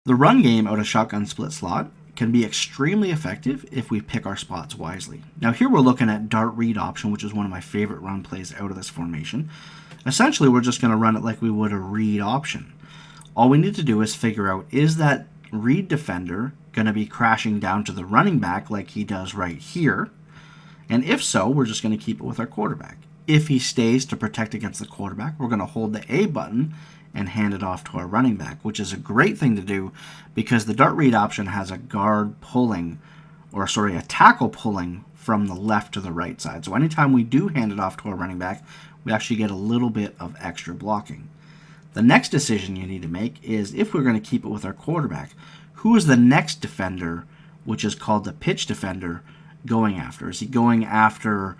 The run game out of shotgun split slot can be extremely effective if we pick our spots wisely. Now here we're looking at dart read option, which is one of my favorite run plays out of this formation. Essentially, we're just going to run it like we would a read option. All we need to do is figure out, is that read defender going to be crashing down to the running back like he does right here? And if so, we're just going to keep it with our quarterback. If he stays to protect against the quarterback, we're going to hold the A button and hand it off to our running back, which is a great thing to do because the dart read option has a guard pulling, a tackle pulling from the left to the right side. So anytime we do hand it off to our running back, we actually get a little bit of extra blocking. The next decision you need to make is, if we're going to keep it with our quarterback, who is the next defender, which is called the pitch defender, going after? Is he going after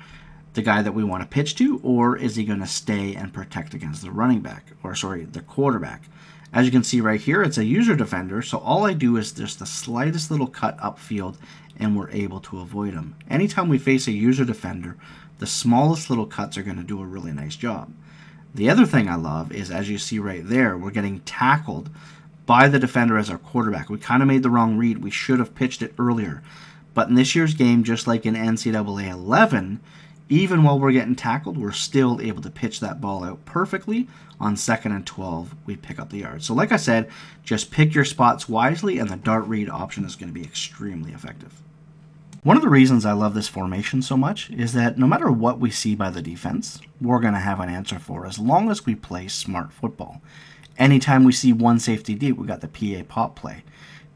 the guy that we want to pitch to, or is he going to stay and protect against the running back, the quarterback? As you can see right here, it's a user defender, so all I do is just the slightest little cut upfield and we're able to avoid him. Anytime we face a user defender, the smallest little cuts are going to do a really nice job. The other thing I love is, as you see right there, we're getting tackled by the defender as our quarterback. We kind of made the wrong read. We should have pitched it earlier. But in this year's game, just like in NCAA 11, even while we're getting tackled, we're still able to pitch that ball out perfectly. On 2nd and 12, we pick up the yard. So like I said, just pick your spots wisely, and the dart read option is going to be extremely effective. One of the reasons I love this formation so much is that no matter what we see by the defense, we're going to have an answer for as long as we play smart football. Anytime we see one safety deep, we got the PA pop play.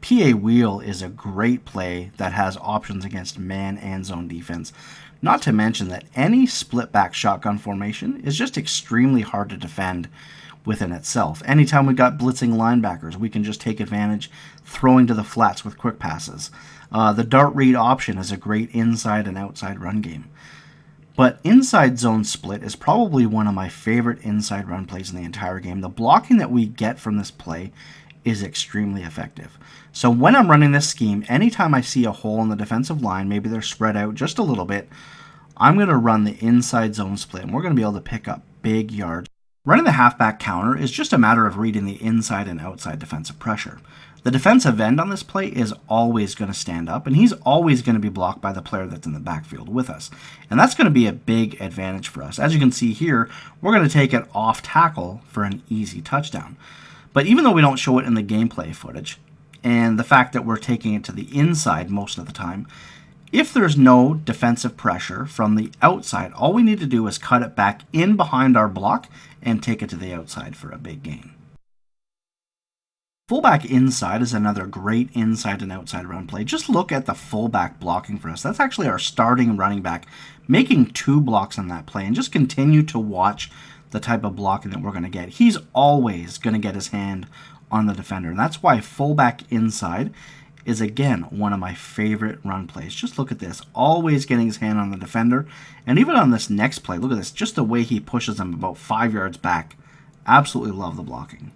PA wheel is a great play that has options against man and zone defense. Not to mention that any split back shotgun formation is just extremely hard to defend within itself. Anytime we got blitzing linebackers, we can just take advantage throwing to the flats with quick passes. The dart read option is a great inside and outside run game. But inside zone split is probably one of my favorite inside run plays in the entire game. The blocking that we get from this play is extremely effective. So when I'm running this scheme, anytime I see a hole in the defensive line, maybe they're spread out just a little bit, I'm going to run the inside zone split, and we're going to be able to pick up big yards. Running the halfback counter is just a matter of reading the inside and outside defensive pressure. The defensive end on this play is always going to stand up, and he's always going to be blocked by the player that's in the backfield with us. And that's going to be a big advantage for us. As you can see here, we're going to take it off tackle for an easy touchdown. But even though we don't show it in the gameplay footage, and the fact that we're taking it to the inside most of the time, if there's no defensive pressure from the outside, all we need to do is cut it back in behind our block and take it to the outside for a big gain. Fullback Inside is another great inside and outside run play. Just look at the fullback blocking for us. That's actually our starting running back making 2 blocks on that play, and just continue to watch the type of blocking that we're going to get. He's always going to get his hand on the defender, and that's why Fullback Inside is, again, one of my favorite run plays. Just look at this, always getting his hand on the defender. And even on this next play, look at this, just the way he pushes him about 5 yards back. Absolutely love the blocking.